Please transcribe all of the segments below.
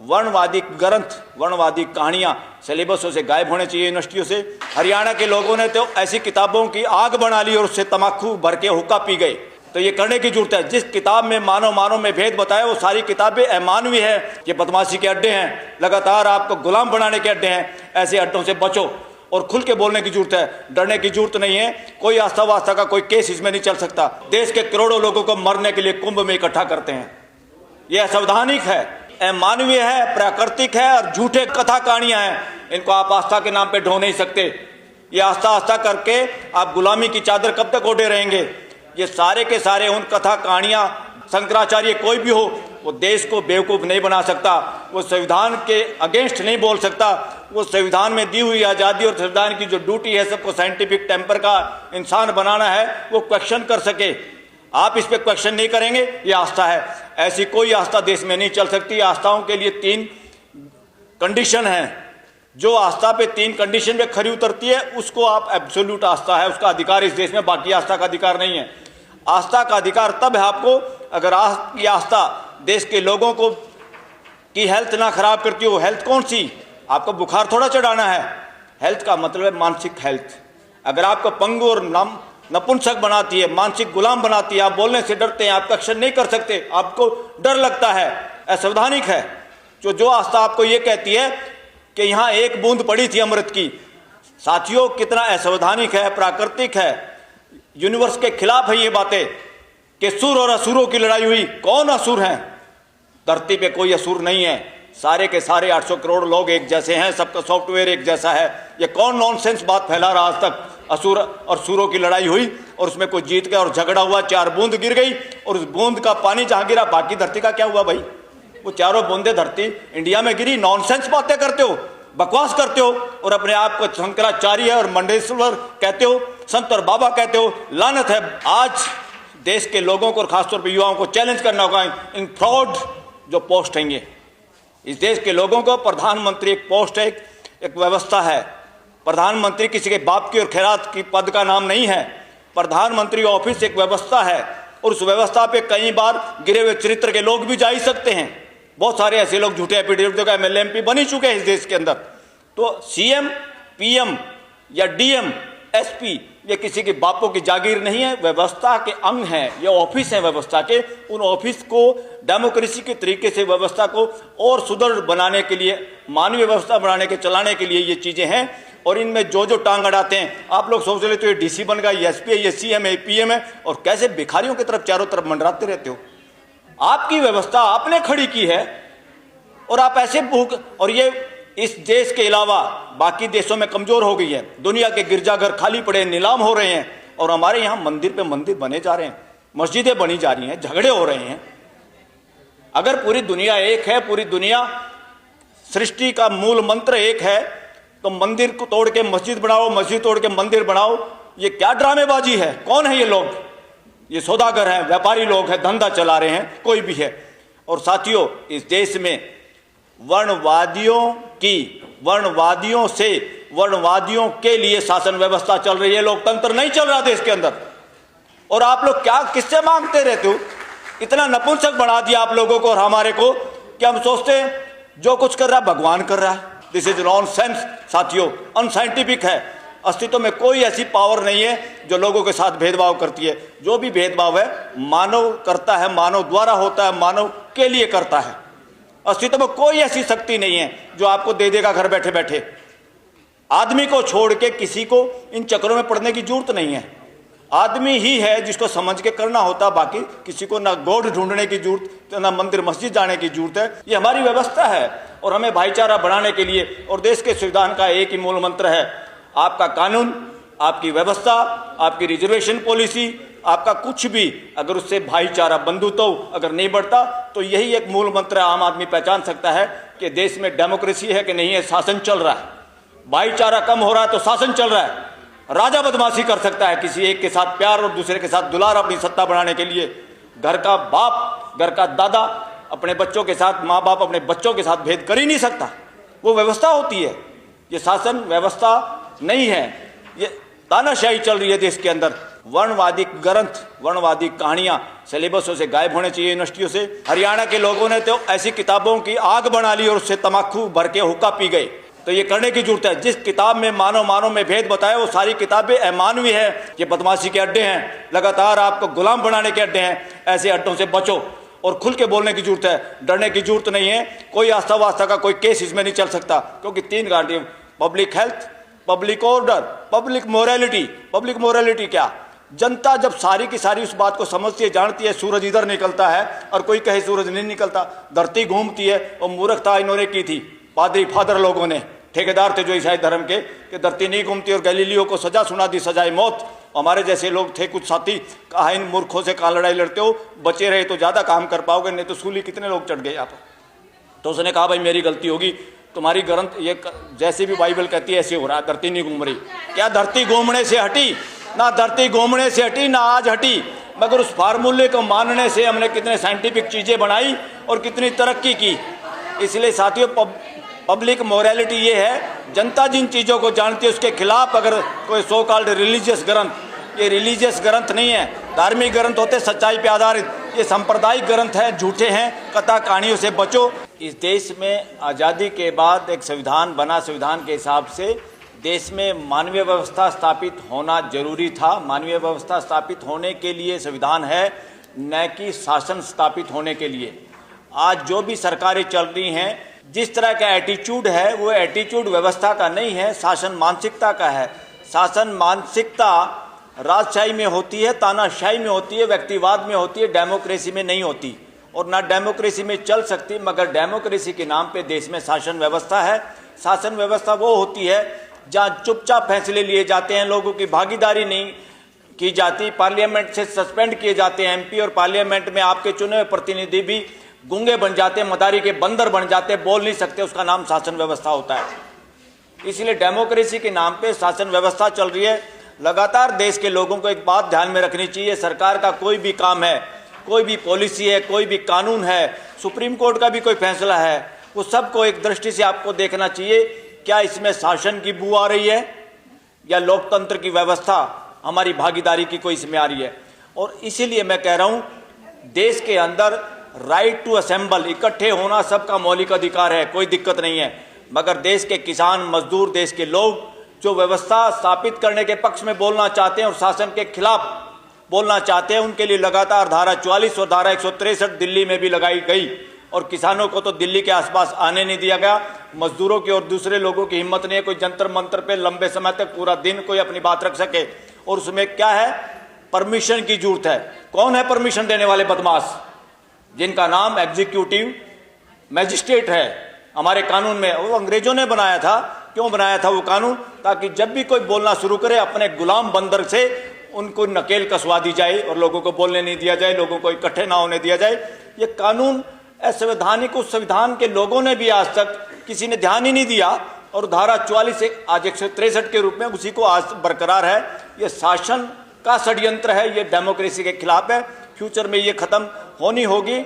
वर्णवादी ग्रंथ, वर्णवादी कहानियां सिलेबसों से गायब होने चाहिए यूनिवर्सिटियों से। हरियाणा के लोगों ने तो ऐसी किताबों की आग बना ली और उससे तम्बाकू भर के हुक्का पी गए। तो ये करने की जरूरत है। जिस किताब में मानव में भेद बताया वो सारी किताबें अमानवीय है। ये बदमाशी के अड्डे हैं, लगातार आपको गुलाम बनाने के अड्डे हैं। ऐसे अड्डों से बचो और खुल के बोलने की जरूरत है, डरने की जरूरत नहीं है। कोई आस्था वास्ता का कोई केस इसमें नहीं चल सकता। देश के करोड़ों लोगों को मरने के लिए कुंभ में इकट्ठा करते हैं। यह असंवैधानिक है, अमानवीय है, प्राकृतिक है और झूठे कथा कहानियां हैं। इनको आप आस्था के नाम पे ढो नहीं सकते। ये आस्था आस्था करके आप गुलामी की चादर कब तक ओढ़े रहेंगे। ये सारे के सारे उन कथा कहानियां, शंकराचार्य कोई भी हो, वो देश को बेवकूफ़ नहीं बना सकता। वो संविधान के अगेंस्ट नहीं बोल सकता। वो संविधान में दी हुई आज़ादी और संविधान की जो ड्यूटी है सबको साइंटिफिक टेम्पर का इंसान बनाना है, वो क्वेश्चन कर सके। आप इस पर क्वेश्चन नहीं करेंगे, ये आस्था है। ऐसी कोई आस्था देश में नहीं चल सकती। आस्थाओं के लिए 3 कंडीशन है। जो आस्था पे 3 कंडीशन पे खरी उतरती है उसको आप एब्सोल्यूट आस्था है, उसका अधिकार इस देश में, बाकी आस्था का अधिकार नहीं है। आस्था का अधिकार तब है आपको अगर ये आस्था देश के लोगों को की हेल्थ ना खराब करती हो। हेल्थ कौन सी? आपको बुखार थोड़ा चढ़ाना है। हेल्थ का मतलब है मानसिक हेल्थ। अगर आपको पंगु और नपुंसक बनाती है, मानसिक गुलाम बनाती है, आप बोलने से डरते हैं, आप क्वेश्चन नहीं कर सकते, आपको डर लगता है, असंवैधानिक है। जो आस्था आपको ये कहती है कि यहाँ एक बूंद पड़ी थी अमृत की, साथियों कितना असंवैधानिक है, प्राकृतिक है, यूनिवर्स के खिलाफ है ये बातें कि सुर और असुरों की लड़ाई हुई। कौन असुर हैं? धरती पे कोई असुर नहीं है। सारे के सारे 800 करोड़ लोग एक जैसे हैं, सबका सॉफ्टवेयर एक जैसा है। ये कौन नॉनसेंस बात फैला रहा आज तक? असुर और सुरों की लड़ाई हुई और उसमें कोई जीत गया और झगड़ा हुआ, 4 बूंद गिर गई और उस बूंद का पानी जहां गिरा बाकी धरती का क्या हुआ भाई? वो चारों बूंदे धरती इंडिया में गिरी। नॉनसेंस बातें करते हो, बकवास करते हो और अपने आप को शंकराचार्य और मंडेश्वर कहते हो, संत और बाबा कहते हो। लानत है। आज देश के लोगों को और खासतौर पर युवाओं को चैलेंज करना होगा इन फ्रॉड जो पोस्ट हैं। ये इस देश के लोगों को प्रधानमंत्री एक पोस्ट है, एक व्यवस्था है। प्रधानमंत्री किसी के बाप की और खैरात की पद का नाम नहीं है। प्रधानमंत्री ऑफिस एक व्यवस्था है और उस व्यवस्था पे कई बार गिरे हुए चरित्र के लोग भी जा ही सकते हैं। बहुत सारे ऐसे लोग झूठे एफिडेविट देकर एमएलए एमपी बन ही चुके हैं इस देश के अंदर। तो सीएम, पीएम या डीएम, एसपी ये किसी के बापों की जागीर नहीं है, व्यवस्था के अंग हैं। ये ऑफिस है व्यवस्था के। उन ऑफिस को डेमोक्रेसी के तरीके से व्यवस्था को और सुदृढ़ बनाने के लिए, मानवीय व्यवस्था बनाने के चलाने के लिए ये चीज़ें हैं। और इनमें जो टांग अड़ाते हैं, आप लोग सोच रहे तो ये डीसी बन गया, ये एसपी है, ये सीएम है, पीएम है, और कैसे भिखारियों की तरफ चारों तरफ मंडराते रहते हो। आपकी व्यवस्था आपने खड़ी की है और आप ऐसे भूख, और ये इस देश के अलावा बाकी देशों में कमजोर हो गई है। दुनिया के गिरजाघर खाली पड़े, नीलाम हो रहे हैं और हमारे यहाँ मंदिर पे मंदिर बने जा रहे हैं, मस्जिदें बनी जा रही हैं, झगड़े हो रहे हैं। अगर पूरी दुनिया एक है, पूरी दुनिया सृष्टि का मूल मंत्र एक है, तो मंदिर को तोड़ के मस्जिद बनाओ, मस्जिद तोड़ के मंदिर बनाओ। ये क्या ड्रामेबाजी है? कौन है ये लोग? ये सौदागर हैं, व्यापारी लोग हैं, धंधा चला रहे हैं, कोई भी है। और साथियों, इस देश में वर्णवादियों के लिए शासन व्यवस्था चल रही है, लोकतंत्र नहीं चल रहा देश के अंदर। और आप लोग क्या किससे मांगते रहते हो? इतना नपुंसक बना दिया आप लोगों को और हमारे को कि हम सोचते हैं जो कुछ कर रहा है भगवान कर रहा है। दिस इज नॉनसेंस साथियों, अनसाइंटिफिक है। अस्तित्व में कोई ऐसी पावर नहीं है जो लोगों के साथ भेदभाव करती है। जो भी भेदभाव है मानव करता है, मानव द्वारा होता है, मानव के लिए करता है। अस्तित्व में कोई ऐसी शक्ति नहीं है जो आपको दे देगा घर बैठे बैठे। आदमी को छोड़ के किसी को इन चक्रों में पड़ने की जरूरत नहीं है। आदमी ही है जिसको समझ के करना होता, बाकी किसी को ना गॉड ढूंढने की जरूरत, ना मंदिर मस्जिद जाने की जरूरत है। ये हमारी व्यवस्था है और हमें भाईचारा बढ़ाने के लिए, और देश के संविधान का एक ही मूल मंत्र है, आपका कानून, आपकी व्यवस्था, आपकी रिजर्वेशन पॉलिसी, आपका कुछ भी अगर उससे भाईचारा, बंधुत्व अगर नहीं बढ़ता, तो यही एक मूल मंत्र आम आदमी पहचान सकता है कि देश में डेमोक्रेसी है कि नहीं है, शासन चल रहा है। भाईचारा कम हो रहा है तो शासन चल रहा है। राजा बदमाशी कर सकता है, किसी एक के साथ प्यार और दूसरे के साथ दुलार अपनी सत्ता बढ़ाने के लिए। घर का बाप, घर का दादा अपने बच्चों के साथ, माँ बाप अपने बच्चों के साथ भेद कर ही नहीं सकता। वो व्यवस्था होती है, ये शासन व्यवस्था नहीं है। ये तानाशाही चल रही है देश के अंदर। वर्णवादी ग्रंथ, वर्णवादी कहानियां सिलेबसों से गायब होने चाहिए यूनिवर्सिटियों से। हरियाणा के लोगों ने तो ऐसी किताबों की आग बना ली और उससे तमाकू भर के हुक्का पी गए। तो ये करने की जरूरत है। जिस किताब में मानव में भेद बताया वो सारी किताबें अमानवीय है। ये बदमाशी के अड्डे हैं, लगातार आपको गुलाम बनाने के अड्डे हैं। ऐसे अड्डों से बचो और खुल के बोलने की जरूरत है, डरने की जरूरत नहीं है। कोई आस्था वास्ता का कोई केस इसमें नहीं चल सकता, क्योंकि 3 guarantee: public health, public order, public morality. Public morality क्या? जनता जब सारी की सारी उस बात को समझती है, जानती है सूरज इधर निकलता है और कोई कहे सूरज नहीं निकलता, धरती घूमती है, और मूर्खता इन्होंने की थी पादरी फादर लोगों ने, ठेकेदार थे जो ईसाई धर्म के, कि धरती नहीं घूमती, और गैलीलियो को सजा सुना दी, सजाए मौत। हमारे जैसे लोग थे कुछ साथी, कहा इन मूर्खों से कहाँ लड़ाई लड़ते हो, बचे रहे तो ज़्यादा काम कर पाओगे, नहीं तो सूली कितने लोग चढ़ गए यहाँ पर। तो उसने कहा भाई मेरी गलती होगी, तुम्हारी ग्रंथ ये जैसे भी बाइबल कहती है ऐसे हो रहा है, धरती नहीं घूम रही। क्या धरती घूमने से हटी? ना धरती घूमने से हटी, ना आज हटी, मगर उस फार्मूले को मानने से हमने कितने साइंटिफिक चीज़ें बनाई और कितनी तरक्की की। इसलिए साथियों, पब्लिक मोरालिटी ये है, जनता जिन चीज़ों को जानती है उसके खिलाफ अगर कोई सो कॉल्ड रिलीजियस ग्रंथ, ये रिलीजियस ग्रंथ नहीं है, धार्मिक ग्रंथ होते सच्चाई पे आधारित, ये सांप्रदायिक ग्रंथ हैं, झूठे हैं, कथा कहानियों से बचो। इस देश में आज़ादी के बाद एक संविधान बना, संविधान के हिसाब से देश में मानवीय व्यवस्था स्थापित होना जरूरी था। मानवीय व्यवस्था स्थापित होने के लिए संविधान है, न कि शासन स्थापित होने के लिए। आज जो भी सरकारें चल रही हैं, जिस तरह का एटीट्यूड है वो एटीट्यूड व्यवस्था का नहीं है, शासन मानसिकता का है। शासन मानसिकता राजशाही में होती है, तानाशाही में होती है, व्यक्तिवाद में होती है, डेमोक्रेसी में नहीं होती, और ना डेमोक्रेसी में चल सकती। मगर डेमोक्रेसी के नाम पे देश में शासन व्यवस्था है। शासन व्यवस्था वो होती है जहाँ चुपचाप फैसले लिए जाते हैं, लोगों की भागीदारी नहीं की जाती, पार्लियामेंट से सस्पेंड किए जाते हैं एमपी, और पार्लियामेंट में आपके चुने हुए प्रतिनिधि भी गूंगे बन जाते हैं, मदारी के बंदर बन जाते हैं, बोल नहीं सकते, उसका नाम शासन व्यवस्था होता है। इसलिए डेमोक्रेसी के नाम पे शासन व्यवस्था चल रही है। लगातार देश के लोगों को एक बात ध्यान में रखनी चाहिए, सरकार का कोई भी काम है, कोई भी पॉलिसी है, कोई भी कानून है, सुप्रीम कोर्ट का भी कोई फैसला है, वो सबको एक दृष्टि से आपको देखना चाहिए, क्या इसमें शासन की बू आ रही है या लोकतंत्र की व्यवस्था, हमारी भागीदारी की कोई इसमें आ रही है। और इसीलिए मैं कह रहा हूं, देश के अंदर राइट टू असेंबल, इकट्ठे होना सबका मौलिक अधिकार है, कोई दिक्कत नहीं है। मगर देश के किसान, मजदूर, देश के लोग जो व्यवस्था स्थापित करने के पक्ष में बोलना चाहते हैं और शासन के खिलाफ बोलना चाहते हैं, उनके लिए लगातार धारा 44 और धारा 163 दिल्ली में भी लगाई गई, और किसानों को तो दिल्ली के आसपास आने नहीं दिया गया। मजदूरों की और दूसरे लोगों की हिम्मत नहीं है कोई जंतर मंतर पे लंबे समय तक पूरा दिन कोई अपनी बात रख सके। और उसमें क्या है, परमिशन की जरूरत है। कौन है परमिशन देने वाले बदमाश? जिनका नाम एग्जीक्यूटिव मैजिस्ट्रेट है हमारे कानून में। वो अंग्रेजों ने बनाया था। क्यों बनाया था वो कानून? ताकि जब भी कोई बोलना शुरू करे, अपने गुलाम बंदर से उनको नकेल कसवा दी जाए और लोगों को बोलने नहीं दिया जाए, लोगों को इकट्ठे ना होने दिया जाए। ये कानून असंवैधानिक, उस संविधान के लोगों ने भी आज तक किसी ने ध्यान ही नहीं दिया, और धारा 44 से आज 163 के रूप में उसी को आज बरकरार है। ये शासन का षड्यंत्र है, ये डेमोक्रेसी के खिलाफ है। फ्यूचर में ये खत्म होनी होगी।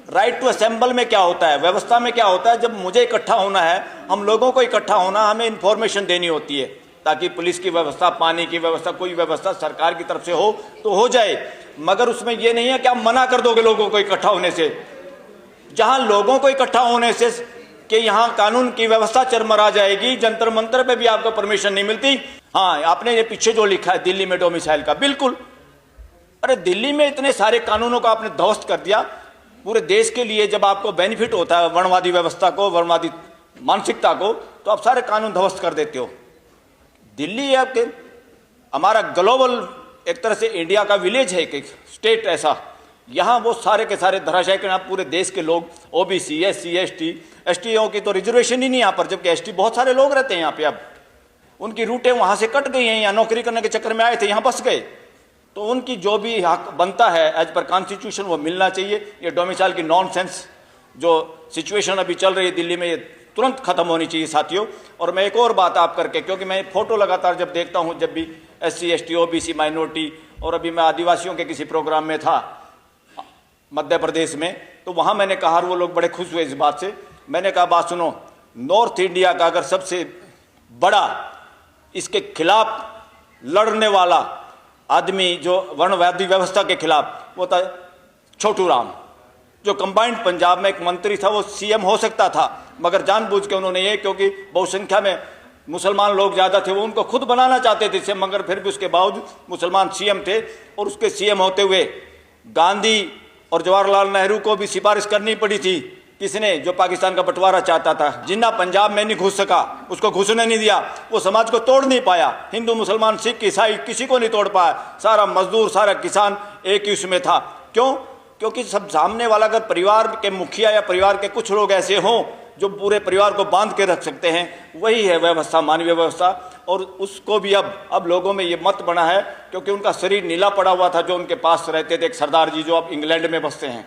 राइट टू असेंबल में क्या होता है, व्यवस्था में क्या होता है? जब मुझे इकट्ठा होना है, हम लोगों को इकट्ठा होना, हमें इन्फॉर्मेशन देनी होती है, ताकि पुलिस की व्यवस्था, पानी की व्यवस्था, कोई व्यवस्था सरकार की तरफ से हो तो हो जाए। मगर उसमें यह नहीं है कि आप मना कर दोगे लोगों को इकट्ठा होने से। जहां लोगों को इकट्ठा होने से कि यहां कानून की व्यवस्था चरमरा जाएगी, जंतर मंतर पे भी आपको परमिशन नहीं मिलती। हाँ, आपने ये पीछे जो लिखा है दिल्ली में डोमिसाइल का, बिल्कुल, अरे दिल्ली में इतने सारे कानूनों को आपने ध्वस्त कर दिया। पूरे देश के लिए जब आपको बेनिफिट होता है वर्णवादी व्यवस्था को, वर्णवादी मानसिकता को, तो आप सारे कानून ध्वस्त कर देते हो। दिल्ली है आपके, हमारा ग्लोबल एक तरह से इंडिया का विलेज है, एक स्टेट ऐसा, यहाँ वो सारे के सारे धराशायी के नाम पूरे देश के लोग, ओबीसी, एससी, एसटीओ की तो रिजर्वेशन ही नहीं यहाँ पर, जबकि एसटी बहुत सारे लोग रहते हैं यहाँ पे। अब उनकी रूटें वहाँ से कट गई हैं, यहाँ नौकरी करने के चक्कर में आए थे, यहाँ बस गए, तो उनकी जो भी हक बनता है एज पर कॉन्स्टिट्यूशन वो मिलना चाहिए। ये डोमिसाइल की नॉनसेंस जो सिचुएशन अभी चल रही है दिल्ली में, ये तुरंत खत्म होनी चाहिए साथियों। और मैं एक और बात आप करके, क्योंकि मैं फोटो लगातार जब देखता हूँ, जब भी एससी, एसटी, ओबीसी, माइनॉरिटी, और अभी मैं आदिवासियों के किसी प्रोग्राम में था मध्य प्रदेश में, तो वहाँ मैंने कहा, वो लोग बड़े खुश हुए इस बात से। मैंने कहा बात सुनो, नॉर्थ इंडिया का अगर सबसे बड़ा इसके खिलाफ लड़ने वाला आदमी जो वर्णवादी व्यवस्था के खिलाफ, वो था छोटू राम, जो कंबाइंड पंजाब में एक मंत्री था। वो सीएम हो सकता था, मगर जानबूझ के उन्होंने ये, क्योंकि बहुसंख्या में मुसलमान लोग ज़्यादा थे, वो उनको खुद बनाना चाहते थे सीएम, मगर फिर भी उसके बावजूद मुसलमान सीएम थे। और उसके सीएम होते हुए गांधी और जवाहरलाल नेहरू को भी सिफारिश करनी पड़ी थी। किसने? जो पाकिस्तान का बंटवारा चाहता था। जिन्ना पंजाब में नहीं घुस सका, उसको घुसने नहीं दिया, वो समाज को तोड़ नहीं पाया। हिंदू मुसलमान सिख ईसाई किसी को नहीं तोड़ पाया। सारा मजदूर, सारा किसान एक ही उसमें था। क्यों? क्योंकि सब सामने वाला अगर परिवार के मुखिया या परिवार के कुछ लोग ऐसे हों जो पूरे परिवार को बांध के रख सकते हैं, वही है व्यवस्था, मानवीय व्यवस्था। और उसको भी अब लोगों में ये मत बना है, क्योंकि उनका शरीर नीला पड़ा हुआ था। जो उनके पास रहते थे, एक सरदार जी जो अब इंग्लैंड में बसते हैं,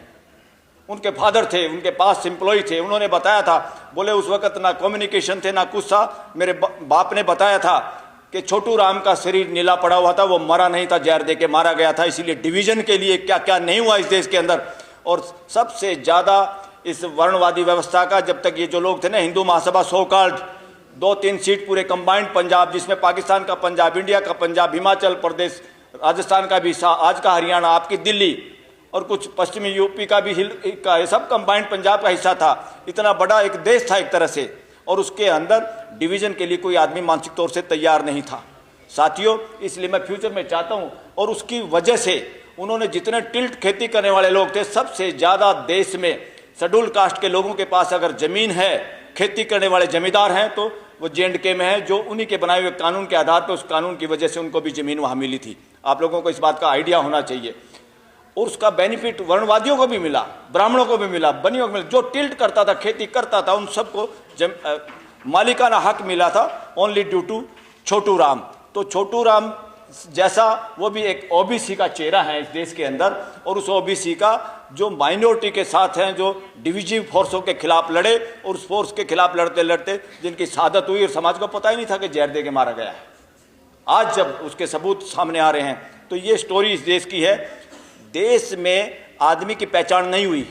उनके फादर थे, उनके पास एम्प्लॉय थे। उन्होंने बताया था, बोले उस वक्त ना कम्युनिकेशन थे ना कुछ था। मेरे बाप ने बताया था कि छोटू राम का शरीर नीला पड़ा हुआ था, वो मरा नहीं था, जहर दे के मारा गया था। इसीलिए डिवीजन के लिए क्या क्या नहीं हुआ इस देश के अंदर। और सबसे ज़्यादा इस वर्णवादी व्यवस्था का, जब तक ये जो लोग थे ना, Hindu Mahasabha so called, 2-3 seat पूरे कंबाइंड पंजाब, जिसमें पाकिस्तान का पंजाब, इंडिया का पंजाब, हिमाचल प्रदेश, राजस्थान का भी हिस्सा, आज का हरियाणा, आपकी दिल्ली और कुछ पश्चिमी यूपी का भी ये सब कंबाइंड पंजाब का हिस्सा था। इतना बड़ा एक देश था एक तरह से, और उसके अंदर डिवीजन के लिए कोई आदमी मानसिक तौर से तैयार नहीं था साथियों। इसलिए मैं फ्यूचर में चाहता हूँ, और उसकी वजह से उन्होंने जितने टिल्ट खेती करने वाले लोग थे, सबसे ज़्यादा देश में शेड्यूल कास्ट के लोगों के पास अगर ज़मीन है, खेती करने वाले जमींदार हैं, तो वो J&K में है, जो उन्हीं के बनाए हुए कानून के आधार पर, उस कानून की वजह से उनको भी ज़मीन वहाँ मिली थी। आप लोगों को इस बात का आइडिया होना चाहिए। और उसका बेनिफिट वर्णवादियों को भी मिला, ब्राह्मणों को भी मिला, बनियों को मिला। जो टिल्ट करता था, खेती करता था, उन सबको मालिकाना हक मिला था, only due to Chhotu Ram. तो छोटू राम जैसा वो भी एक ओबीसी का चेहरा है इस देश के अंदर, और उस ओबीसी का जो माइनॉरिटी के साथ हैं, जो डिविजिव फोर्सों के खिलाफ लड़े, और उस फोर्स के खिलाफ लड़ते लड़ते जिनकी शहादत हुई, और समाज को पता ही नहीं था कि जहर दे के मारा गया है। आज जब उसके सबूत सामने आ रहे हैं, तो ये स्टोरी इस देश की है। देश में आदमी की पहचान नहीं हुई,